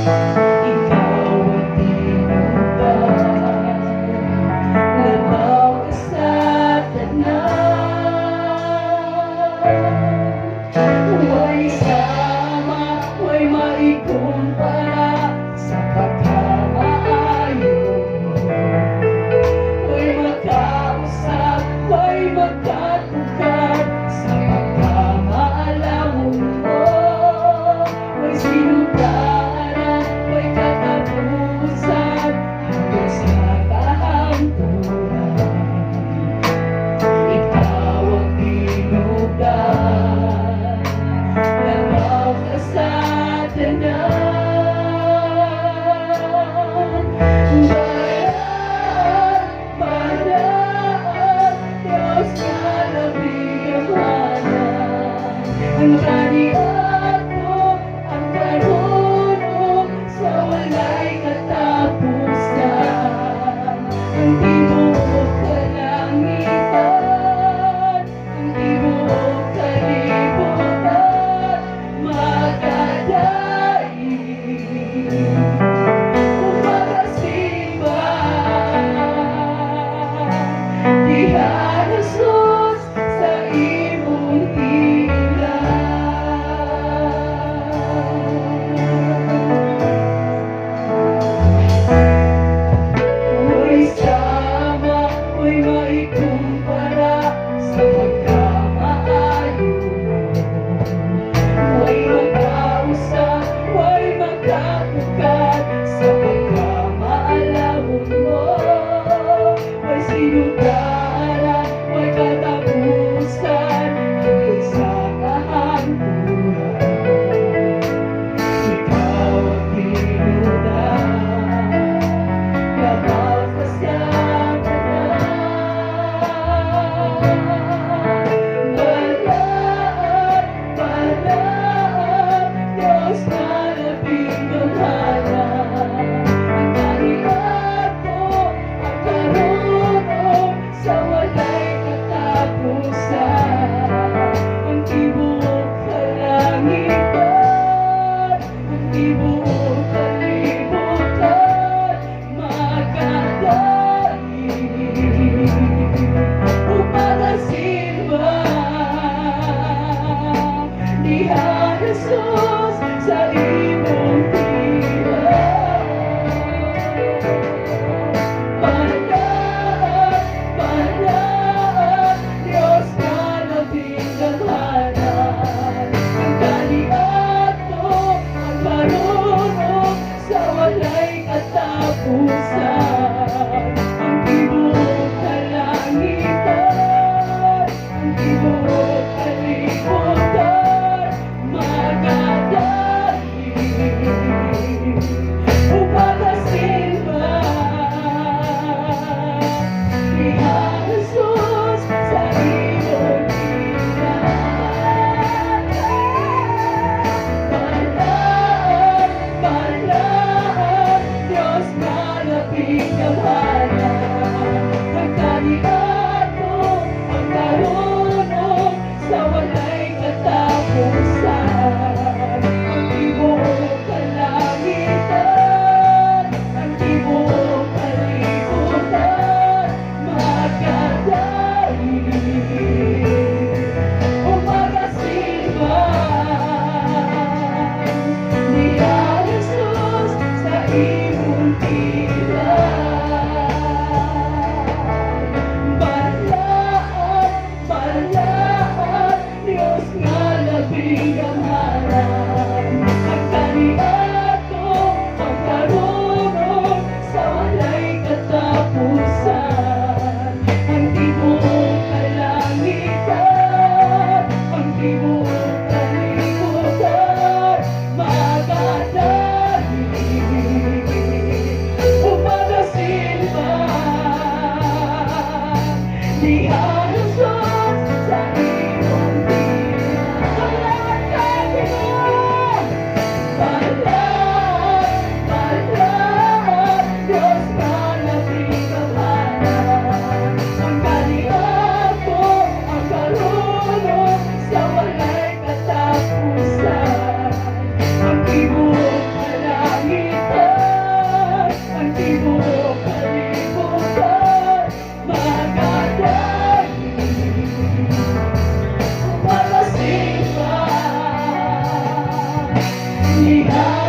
Ikaw ang tinubad, labaw ka sa tanan. Huwag sama, huwag maikumpara sa pagkamaayo mo. Huwag makausap, huwag magkatugad sa pagkamaalamon mo. Huwag sinubara, huwag katapusan hanggang sa kahampuran. Ikaw ang tinubdan, labaw ka sa tanan. Ang kaniat mo, ang karunong sa walay katapusan. Ang tibuok kalangitan, ang tibuok kalibutan, magadaig umagasimba. Diha Jesus sa imong maikumpara sa pagkamaayo mo. Huwag magkausap, huwag magkatugad sa pagkamaalamon mo. Huwag sinubara, huwag katapusan hanggang sa kahampuran. Ikaw ang tinubdan, labaw ka sa Diha Jesus sa imong tiyan. Panaan, Diyos na labing tadhanan. Ang kaliat mo, ang marunong sa walay katapusan. Ang tibuok kalangitan, ang tibuok kalibutan, maganda. Lihain